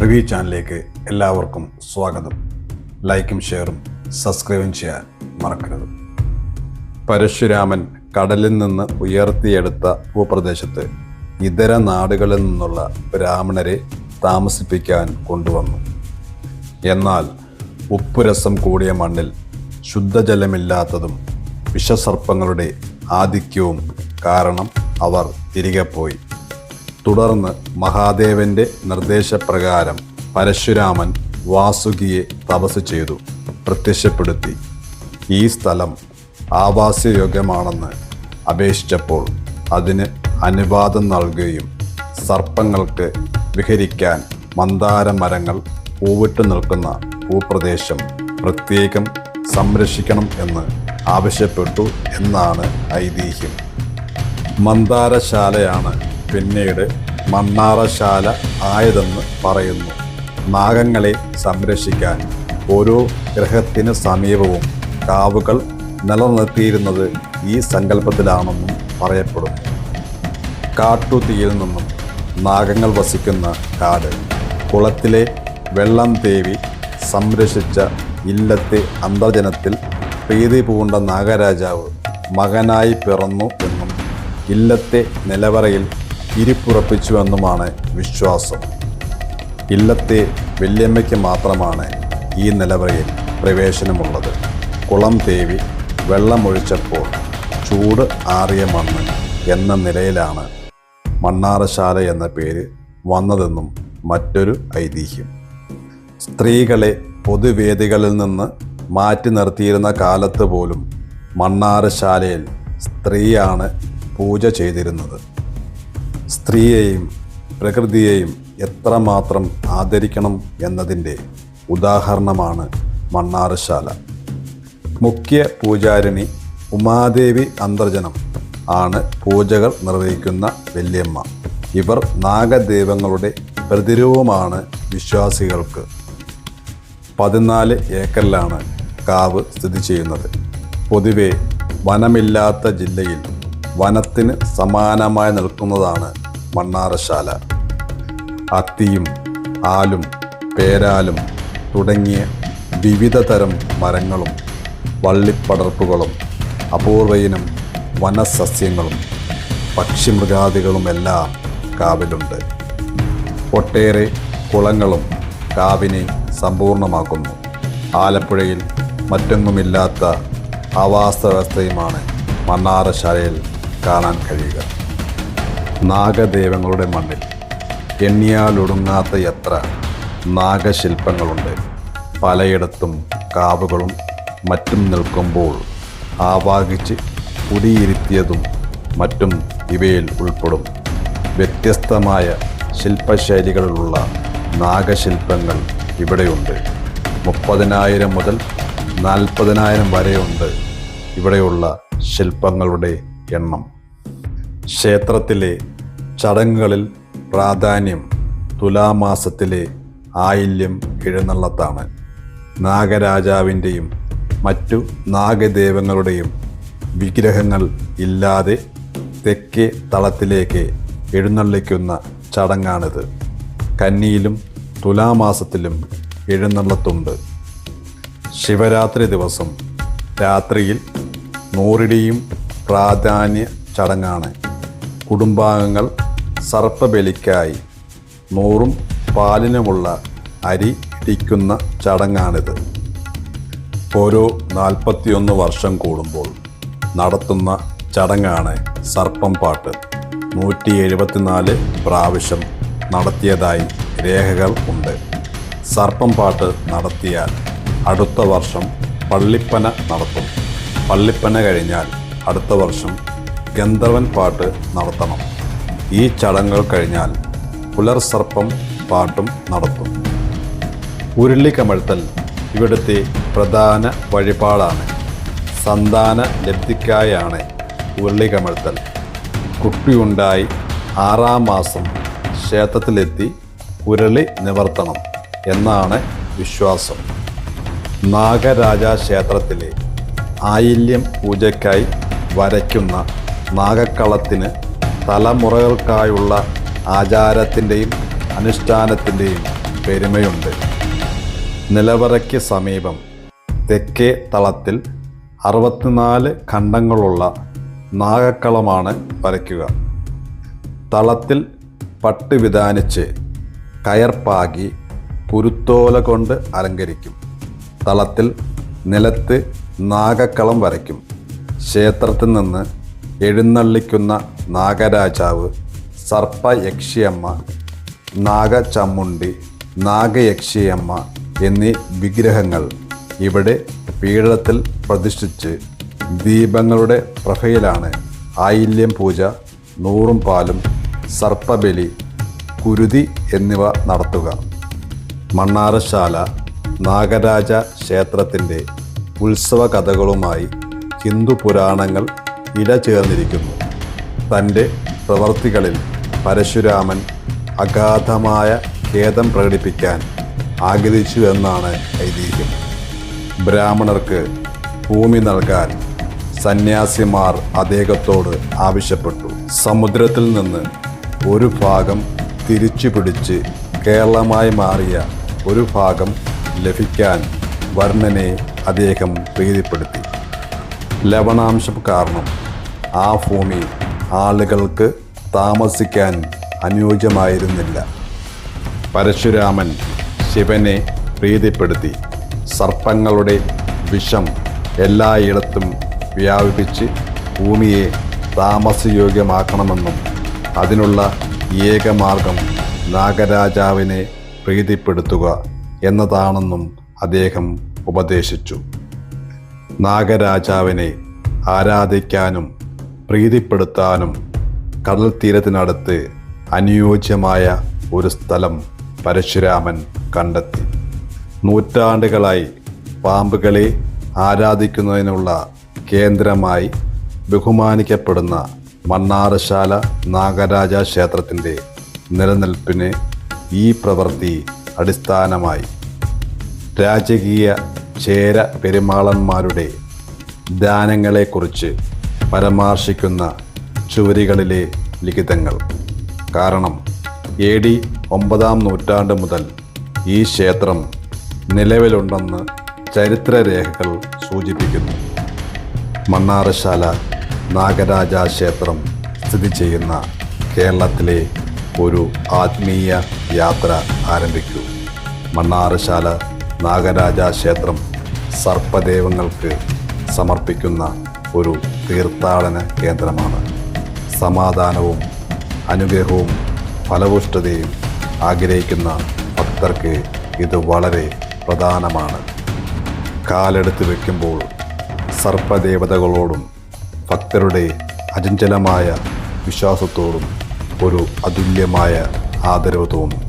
Review ചാനലിലേക്ക് എല്ലാവർക്കും സ്വാഗതം. ലൈക്കും ഷെയറും സബ്സ്ക്രൈബും ചെയ്യാൻ മറക്കരുത്. പരശുരാമൻ കടലിൽ നിന്ന് ഉയർത്തിയെടുത്ത ഭൂപ്രദേശത്ത് ഇതര നാടുകളിൽ നിന്നുള്ള ബ്രാഹ്മണരെ താമസിപ്പിക്കാൻ കൊണ്ടുവന്നു. എന്നാൽ ഉപ്പുരസം കൂടിയ മണ്ണിൽ ശുദ്ധജലമില്ലാത്തതും വിഷസർപ്പങ്ങളുടെ ആധിക്യവും കാരണം അവർ തിരികെ പോയി. തുടർന്ന് മഹാദേവന്റെ നിർദ്ദേശപ്രകാരം പരശുരാമൻ വാസുകിയെ തപസ് ചെയ്തു പ്രത്യക്ഷപ്പെടുത്തി. ഈ സ്ഥലം ആവാസയോഗ്യമാണെന്ന് അപേക്ഷിച്ചപ്പോൾ അതിന് അനുവാദം നൽകുകയും സർപ്പങ്ങൾക്ക് വിഹരിക്കാൻ മന്ദാര മരങ്ങൾ പൂവിട്ട് നിൽക്കുന്ന ഭൂപ്രദേശം പ്രത്യേകം സംരക്ഷിക്കണം എന്ന് ആവശ്യപ്പെട്ടു എന്നാണ് ഐതിഹ്യം. മന്ദാരശാലയാണ് പിന്നീട് മണ്ണാറശാല ആയതെന്ന് പറയുന്നു. നാഗങ്ങളെ സംരക്ഷിക്കാൻ ഓരോ ഗ്രഹത്തിന് സമീപവും കാവുകൾ നിലനിർത്തിയിരുന്നത് ഈ സങ്കല്പത്തിലാണെന്നും പറയപ്പെടുന്നു. കാട്ടുതീയിൽ നിന്നും നാഗങ്ങൾ വസിക്കുന്ന കാട്, കുളത്തിലെ വെള്ളം തേവി സംരക്ഷിച്ച ഇല്ലത്തെ അന്തർജനത്തിൽ പ്രീതി പൂണ്ട നാഗരാജാവ് മകനായി പിറന്നു എന്നും ഇല്ലത്തെ നിലവറയിൽ ഇരിപ്പുറപ്പിച്ചുവെന്നുമാണ് വിശ്വാസം. ഇല്ലത്തെ വല്യമ്മയ്ക്ക് മാത്രമാണ് ഈ നിലവറയിൽ പ്രവേശനമുള്ളത്. കുളം തേവി വെള്ളമൊഴിച്ചപ്പോൾ ചൂട് ആറിയ മണ്ണ് എന്ന നിലയിലാണ് മണ്ണാറശാല എന്ന പേര് വന്നതെന്നും മറ്റൊരു ഐതിഹ്യം. സ്ത്രീകളെ പൊതുവേദികളിൽ നിന്ന് മാറ്റി നിർത്തിയിരുന്ന കാലത്ത് പോലും മണ്ണാറശാലയിൽ സ്ത്രീയാണ് പൂജ ചെയ്തിരുന്നത്. സ്ത്രീയെയും പ്രകൃതിയെയും എത്രമാത്രം ആദരിക്കണം എന്നതിൻ്റെ ഉദാഹരണമാണ് മണ്ണാറശാല. മുഖ്യ പൂജാരിണി ഉമാദേവി അന്തർജനം ആണ് പൂജകൾ നിർവഹിക്കുന്ന വല്യമ്മ. ഇവർ നാഗദൈവങ്ങളുടെ പ്രതിരൂപമാണ് വിശ്വാസികൾക്ക്. 14 ഏക്കറിലാണ് കാവ് സ്ഥിതി ചെയ്യുന്നത്. പൊതുവെ വനമില്ലാത്ത ജില്ലയിൽ വനത്തിന് സമാനമായി നിൽക്കുന്നതാണ് മണ്ണാറശാല. അത്തിയും ആലും പേരാലും തുടങ്ങിയ വിവിധ തരം മരങ്ങളും വള്ളിപ്പടർപ്പുകളും അപൂർവയിനം വനസസ്യങ്ങളും പക്ഷിമൃഗാദികളുമെല്ലാം കാവിലുണ്ട്. ഒട്ടേറെ കുളങ്ങളും കാവിനെ സമ്പൂർണ്ണമാക്കുന്നു. ആലപ്പുഴയിൽ മറ്റൊന്നുമില്ലാത്ത ആവാസ വ്യവസ്ഥയുമാണ് മണ്ണാറശാലയിൽ കാണാൻ കഴിയുക. നാഗദൈവങ്ങളുടെ മണ്ണിൽ എണ്ണിയാലൊടുങ്ങാത്ത എത്ര നാഗശില്പങ്ങളുണ്ട്. പലയിടത്തും കാവുകളും മറ്റും നിൽക്കുമ്പോൾ ആവാഹിച്ച് കുടിയിരുത്തിയതും മറ്റും ഇവയിൽ ഉൾപ്പെടും. വ്യത്യസ്തമായ ശില്പശൈലികളിലുള്ള നാഗശില്പങ്ങൾ ഇവിടെയുണ്ട്. 30,000 മുതൽ 40,000 വരെയുണ്ട് ഇവിടെയുള്ള ശില്പങ്ങളുടെ എണ്ണം. ക്ഷേത്രത്തിലെ ചടങ്ങുകളിൽ പ്രാധാന്യം തുലാമാസത്തിലെ ആയില്യം എഴുന്നള്ളത്താണ്. നാഗരാജാവിൻ്റെയും മറ്റു നാഗദൈവങ്ങളുടെയും വിഗ്രഹങ്ങൾ ഇല്ലാതെ തെക്കേ തളത്തിലേക്ക് എഴുന്നള്ളിക്കുന്ന ചടങ്ങാണിത്. കന്നിയിലും തുലാമാസത്തിലും എഴുന്നള്ളത്തുണ്ട്. ശിവരാത്രി ദിവസം രാത്രിയിൽ നൂറിടിയും പ്രാധാന്യ ചടങ്ങാണ്. കുടുംബാംഗങ്ങൾ സർപ്പബലിക്കായി 100 പാലിനുമുള്ള അരി ഇടിക്കുന്ന ചടങ്ങാണിത്. ഓരോ 41 വർഷം കൂടുമ്പോൾ നടത്തുന്ന ചടങ്ങാണ് സർപ്പം പാട്ട്. 174 പ്രാവശ്യം നടത്തിയതായി രേഖകൾ ഉണ്ട്. സർപ്പം പാട്ട് നടത്തിയാൽ അടുത്ത വർഷം പള്ളിപ്പന നടത്തും. പള്ളിപ്പന കഴിഞ്ഞാൽ അടുത്ത വർഷം ഗന്ധർവൻ പാട്ട് നടത്തണം. ഈ ചടങ്ങുകൾ കഴിഞ്ഞാൽ പുലർസർപ്പം പാട്ടും നടത്തും. ഉരുളി കമഴ്ത്തൽ ഇവിടുത്തെ പ്രധാന വഴിപാടാണ്. സന്താന ലബ്ധിക്കായാണ് ഉരുളി കമഴ്ത്തൽ. കുട്ടിയുണ്ടായി 6-ാം മാസം ക്ഷേത്രത്തിലെത്തി ഉരുളി നിവർത്തണം എന്നാണ് വിശ്വാസം. നാഗരാജ ക്ഷേത്രത്തിലെ ആയില്യം പൂജയ്ക്കായി വരയ്ക്കുന്ന നാഗക്കളത്തിന് തലമുറകൾക്കായുള്ള ആചാരത്തിൻ്റെയും അനുഷ്ഠാനത്തിൻ്റെയും പെരുമയുണ്ട്. നിലവറയ്ക്ക് സമീപം തെക്കേ തളത്തിൽ 64 ഖണ്ഡങ്ങളുള്ള നാഗക്കളമാണ് വരയ്ക്കുക. തളത്തിൽ പട്ട് വിതാനിച്ച് കയർപ്പാകി കുരുത്തോല കൊണ്ട് അലങ്കരിക്കും. തളത്തിൽ നിലത്ത് നാഗക്കളം വരയ്ക്കും. ക്ഷേത്രത്തിൽ നിന്ന് എഴുന്നള്ളിക്കുന്ന നാഗരാജാവ്, സർപ്പയക്ഷിയമ്മ, നാഗചമ്മുണ്ടി, നാഗയക്ഷിയമ്മ എന്നീ വിഗ്രഹങ്ങൾ ഇവിടെ പീഠത്തിൽ പ്രതിഷ്ഠിച്ച് ദീപങ്ങളുടെ പ്രഭയിലാണ് ആയില്യം പൂജ, നൂറും പാലും, സർപ്പബലി, കുരുതി എന്നിവ നടത്തുക. മണ്ണാറശാല നാഗരാജ ക്ഷേത്രത്തിൻ്റെ ഉത്സവ കഥകളുമായി ഹിന്ദു പുരാണങ്ങൾ ഇഴചേർന്നിരിക്കുന്നു. തൻ്റെ പ്രവർത്തികളിൽ പരശുരാമൻ അഗാധമായ ഖേദം പ്രകടിപ്പിക്കാൻ ആഗ്രഹിച്ചു എന്നാണ് ഐതിഹ്യം. ബ്രാഹ്മണർക്ക് ഭൂമി നൽകാൻ സന്യാസിമാർ അദ്ദേഹത്തോട് ആവശ്യപ്പെട്ടു. സമുദ്രത്തിൽ നിന്ന് ഒരു ഭാഗം തിരിച്ചു പിടിച്ച് കേരളമായി മാറിയ ഒരു ഭാഗം ലഭിക്കാൻ വർണ്ണനെ അദ്ദേഹം പ്രീതിപ്പെടുത്തി. ലവണാംശം കാരണം ആ ഭൂമി ആളുകൾക്ക് താമസിക്കാൻ അനുയോജ്യമായിരുന്നില്ല. പരശുരാമൻ ശിവനെ പ്രീതിപ്പെടുത്തി സർപ്പങ്ങളുടെ വിഷം എല്ലായിടത്തും വ്യാപിപ്പിച്ച് ഭൂമിയെ താമസയോഗ്യമാക്കണമെന്നും അതിനുള്ള ഏകമാർഗം നാഗരാജാവിനെ പ്രീതിപ്പെടുത്തുക എന്നതാണെന്നും അദ്ദേഹം ഉപദേശിച്ചു. നാഗരാജാവിനെ ആരാധിക്കാനും പ്രീതിപ്പെടുത്താനും കടൽ തീരത്തിനടുത്ത് അനുയോജ്യമായ ഒരു സ്ഥലം പരശുരാമൻ കണ്ടെത്തി. നൂറ്റാണ്ടുകളായി പാമ്പുകളെ ആരാധിക്കുന്നതിനുള്ള കേന്ദ്രമായി ബഹുമാനിക്കപ്പെടുന്ന മണ്ണാറശാല നാഗരാജ ക്ഷേത്രത്തിൻ്റെ നിലനിൽപ്പിന് ഈ പ്രവൃത്തി അടിസ്ഥാനമായി. രാജകീയ ചേര പെരുമാളന്മാരുടെ ദാനങ്ങളെക്കുറിച്ച് പരാമർശിക്കുന്ന ചുവരുകളിലെ ലിഖിതങ്ങൾ കാരണം AD 9-ാം നൂറ്റാണ്ട് മുതൽ ഈ ക്ഷേത്രം നിലവിലുണ്ടെന്ന് ചരിത്രരേഖകൾ സൂചിപ്പിക്കുന്നു. മണ്ണാറശാല നാഗരാജ ക്ഷേത്രം സ്ഥിതി ചെയ്യുന്ന കേരളത്തിലെ ഒരു ആത്മീയ യാത്ര ആരംഭിക്കൂ. മണ്ണാറശാല നാഗരാജ ക്ഷേത്രം സർപ്പദേവങ്ങൾക്ക് സമർപ്പിക്കുന്ന ഒരു തീർത്ഥാടന കേന്ദ്രമാണ്. സമാധാനവും അനുഗ്രഹവും ഫലപുഷ്ടതയും ആഗ്രഹിക്കുന്ന ഭക്തർക്ക് ഇത് വളരെ പ്രധാനമാണ്. കാലെടുത്ത് വയ്ക്കുമ്പോൾ സർപ്പദേവതകളോടും ഭക്തരുടെ അചഞ്ചലമായ വിശ്വാസത്തോടും ഒരു അതുല്യമായ ആദരവ് തോന്നും.